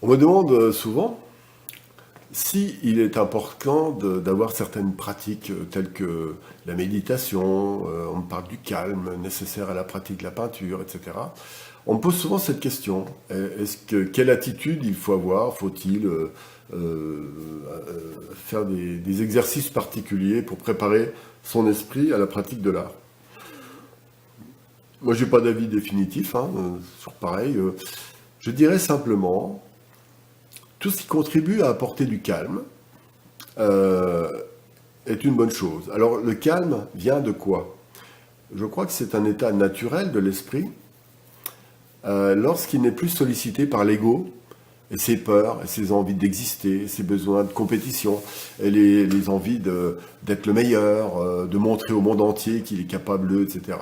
On me demande souvent si il est important d'avoir certaines pratiques telles que la méditation, on me parle du calme nécessaire à la pratique de la peinture, etc. On me pose souvent cette question. Quelle attitude il faut avoir? Faut-il faire des exercices particuliers pour préparer son esprit à la pratique de l'art? Moi, j'ai pas d'avis définitif sur pareil. Je dirais simplement tout ce qui contribue à apporter du calme euh, est une bonne chose. Alors, le calme vient de quoi? Je crois que c'est un état naturel de l'esprit lorsqu'il n'est plus sollicité par l'ego et ses peurs, et ses envies d'exister, ses besoins de compétition, et les envies d'être le meilleur, de montrer au monde entier qu'il est capable d'eux, etc.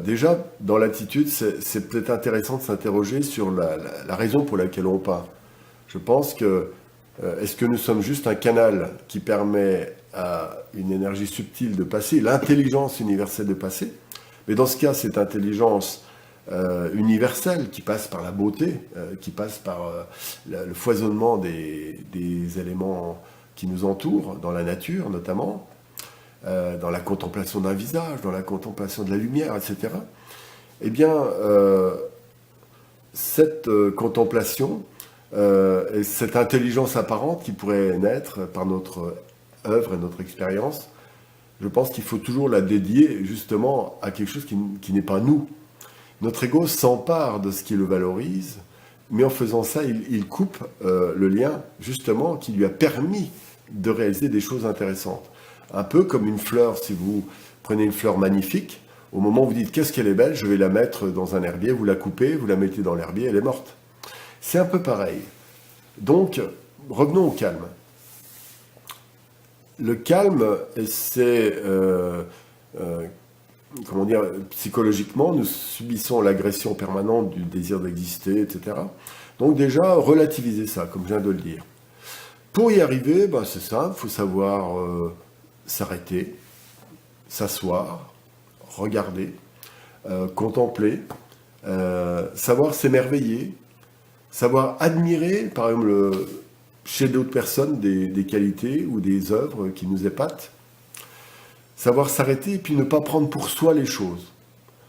Déjà, dans l'attitude, c'est peut-être intéressant de s'interroger sur la raison pour laquelle on peint. Je pense que est-ce que nous sommes juste un canal qui permet à une énergie subtile de passer, l'intelligence universelle de passer? Mais dans ce cas, cette intelligence universelle qui passe par la beauté, qui passe par le foisonnement des éléments qui nous entourent, dans la nature notamment, dans la contemplation d'un visage, dans la contemplation de la lumière, etc. Eh bien, cette contemplation et cette intelligence apparente qui pourrait naître par notre œuvre et notre expérience, je pense qu'il faut toujours la dédier justement à quelque chose qui n'est pas nous. Notre ego s'empare de ce qui le valorise, mais en faisant ça, il coupe le lien justement qui lui a permis de réaliser des choses intéressantes. Un peu comme une fleur, si vous prenez une fleur magnifique, au moment où vous dites qu'est-ce qu'elle est belle, je vais la mettre dans un herbier, vous la coupez, vous la mettez dans l'herbier, elle est morte. C'est un peu pareil. Donc, revenons au calme. Le calme, c'est, comment dire, psychologiquement, nous subissons l'agression permanente du désir d'exister, etc. Donc déjà, relativiser ça, comme je viens de le dire. Pour y arriver, c'est simple, il faut savoir s'arrêter, s'asseoir, regarder, contempler, savoir s'émerveiller, savoir admirer, par exemple, chez d'autres personnes, des qualités ou des œuvres qui nous épatent. Savoir s'arrêter et puis ne pas prendre pour soi les choses.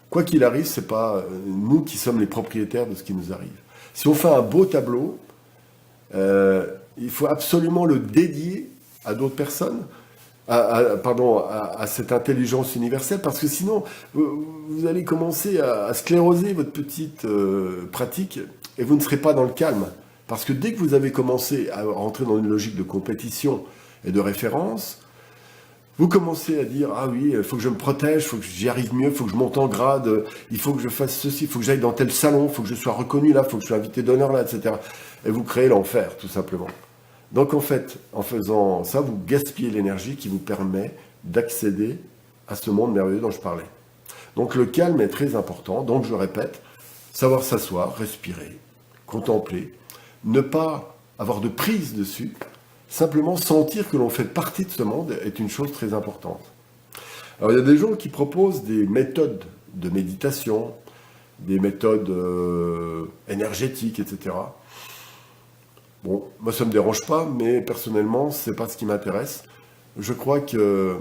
Quoi qu'il arrive, c'est pas nous qui sommes les propriétaires de ce qui nous arrive. Si on fait un beau tableau, il faut absolument le dédier à d'autres personnes, à cette intelligence universelle, parce que sinon, vous allez commencer à scléroser votre petite pratique et vous ne serez pas dans le calme. Parce que dès que vous avez commencé à rentrer dans une logique de compétition et de référence, vous commencez à dire, ah oui, il faut que je me protège, il faut que j'y arrive mieux, il faut que je monte en grade, il faut que je fasse ceci, il faut que j'aille dans tel salon, il faut que je sois reconnu là, il faut que je sois invité d'honneur là, etc. Et vous créez l'enfer, tout simplement. Donc en fait, en faisant ça, vous gaspillez l'énergie qui vous permet d'accéder à ce monde merveilleux dont je parlais. Donc le calme est très important, donc je répète, savoir s'asseoir, respirer, contempler, ne pas avoir de prise dessus, simplement sentir que l'on fait partie de ce monde est une chose très importante. Alors il y a des gens qui proposent des méthodes de méditation, des méthodes énergétiques, etc. Bon, moi ça ne me dérange pas, mais personnellement, c'est pas ce qui m'intéresse. Je crois que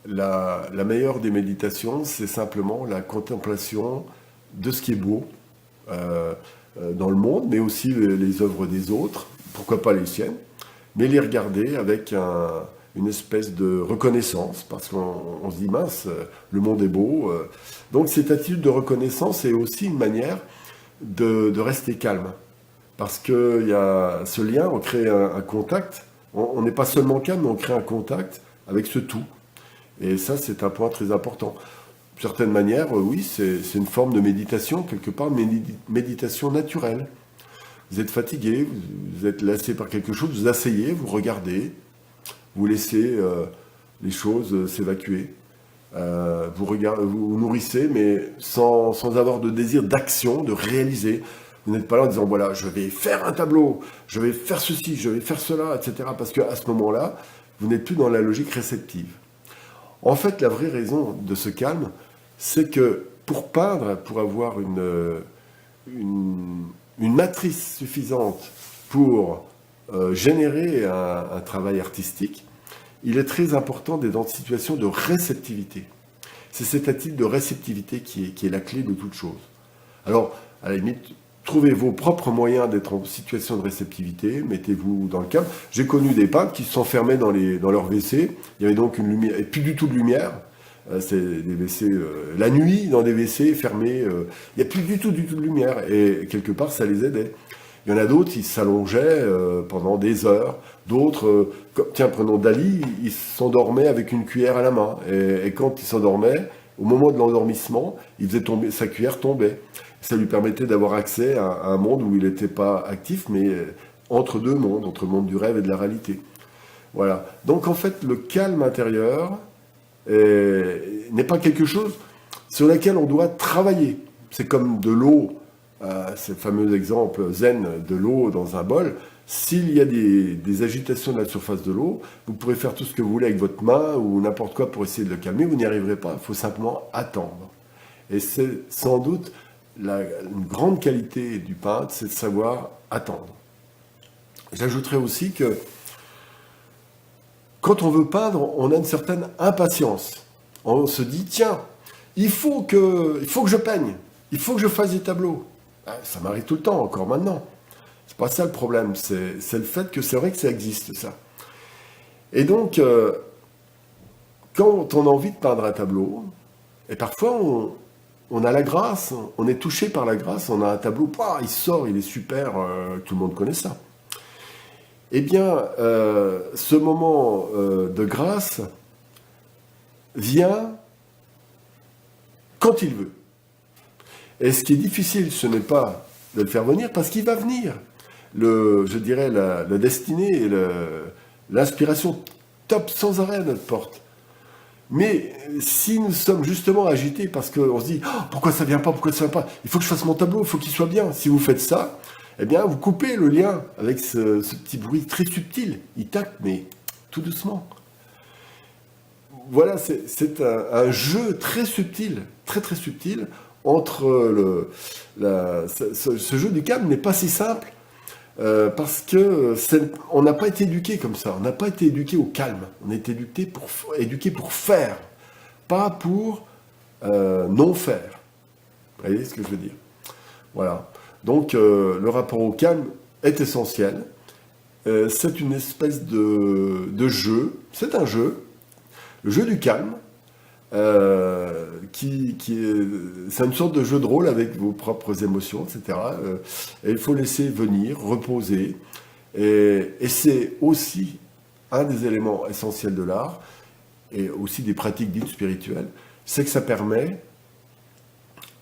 la meilleure des méditations, c'est simplement la contemplation de ce qui est beau dans le monde, mais aussi les œuvres des autres, pourquoi pas les siennes, mais les regarder avec une espèce de reconnaissance, parce qu'on se dit, mince, le monde est beau. Donc cette attitude de reconnaissance est aussi une manière de rester calme. Parce qu'il y a ce lien, on crée un contact, on n'est pas seulement calme, mais on crée un contact avec ce tout. Et ça, c'est un point très important. De certaine manière, oui, c'est une forme de méditation, quelque part, mais méditation naturelle. Vous êtes fatigué, vous êtes lassé par quelque chose, vous asseyez, vous regardez, vous laissez les choses s'évacuer. Vous nourrissez, mais sans avoir de désir d'action, de réaliser. Vous n'êtes pas là en disant, voilà, je vais faire un tableau, je vais faire ceci, je vais faire cela, etc. Parce qu'à ce moment-là, vous n'êtes plus dans la logique réceptive. En fait, la vraie raison de ce calme, c'est que pour peindre, pour avoir une une matrice suffisante pour générer un travail artistique, il est très important d'être dans une situation de réceptivité. C'est cette attitude de réceptivité qui est la clé de toute chose. Alors, à la limite, trouvez vos propres moyens d'être en situation de réceptivité, mettez-vous dans le cadre. J'ai connu des peintres qui se sont fermés dans leur WC, il y avait donc une lumière, et plus du tout de lumière. C'est des WC, la nuit, dans des WC fermés, il n'y a plus du tout de lumière, et quelque part, ça les aidait. Il y en a d'autres, ils s'allongeaient pendant des heures. D'autres, tiens, prenons Dali, il s'endormait avec une cuillère à la main. Et quand il s'endormait, au moment de l'endormissement, il faisait tomber, sa cuillère tombait. Ça lui permettait d'avoir accès à un monde où il n'était pas actif, mais entre deux mondes, entre le monde du rêve et de la réalité. Voilà. Donc en fait, le calme intérieur n'est pas quelque chose sur lequel on doit travailler. C'est comme de l'eau. C'est le fameux exemple zen de l'eau dans un bol. S'il y a des agitations de la surface de l'eau, vous pourrez faire tout ce que vous voulez avec votre main ou n'importe quoi pour essayer de le calmer, vous n'y arriverez pas. Il faut simplement attendre. Et c'est sans doute une grande qualité du peintre, c'est de savoir attendre. J'ajouterais aussi que quand on veut peindre, on a une certaine impatience. On se dit, tiens, il faut que je peigne, il faut que je fasse des tableaux. Ça m'arrive tout le temps, encore maintenant. C'est pas ça le problème, c'est le fait que c'est vrai que ça existe, ça. Et donc, quand on a envie de peindre un tableau, et parfois on a la grâce, on est touché par la grâce, on a un tableau, il sort, il est super, tout le monde connaît ça. Eh bien, ce moment de grâce vient quand il veut. Et ce qui est difficile, ce n'est pas de le faire venir, parce qu'il va venir. Je dirais, la destinée et l'inspiration tape sans arrêt à notre porte. Mais si nous sommes justement agités parce qu'on se dit « Pourquoi ça vient pas, pourquoi ça vient pas? Il faut que je fasse mon tableau, il faut qu'il soit bien. » Si vous faites ça, eh bien, vous coupez le lien avec ce petit bruit très subtil. Il tape, mais tout doucement. Voilà, c'est un jeu très subtil, très très subtil, entre ce jeu du calme n'est pas si simple parce que on n'a pas été éduqué comme ça, on n'a pas été éduqué au calme, on a été éduqué pour faire, pas pour non faire. Vous voyez ce que je veux dire? Voilà. Donc le rapport au calme est essentiel. C'est une espèce de jeu, c'est un jeu, le jeu du calme. C'est une sorte de jeu de rôle avec vos propres émotions, etc. Et il faut laisser venir, reposer. Et c'est aussi un des éléments essentiels de l'art, et aussi des pratiques dites spirituelles, c'est que ça permet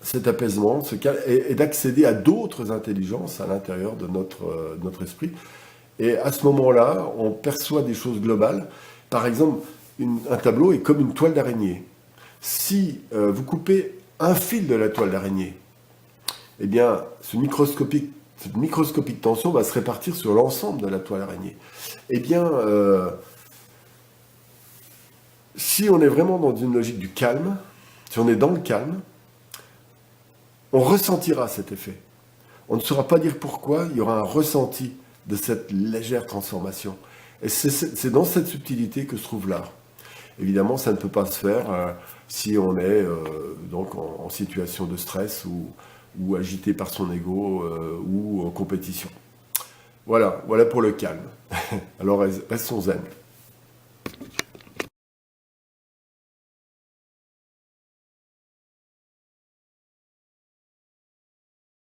cet apaisement, ce calme, et d'accéder à d'autres intelligences à l'intérieur de notre esprit. Et à ce moment-là, on perçoit des choses globales. Par exemple, un tableau est comme une toile d'araignée. Si vous coupez un fil de la toile d'araignée, eh bien, cette microscopique tension va se répartir sur l'ensemble de la toile d'araignée. Eh bien, si on est vraiment dans une logique du calme, si on est dans le calme, on ressentira cet effet. On ne saura pas dire pourquoi, il y aura un ressenti de cette légère transformation. Et c'est dans cette subtilité que se trouve l'art. Évidemment, ça ne peut pas se faire si on est donc en situation de stress ou agité par son ego ou en compétition. Voilà pour le calme. Alors restons zen.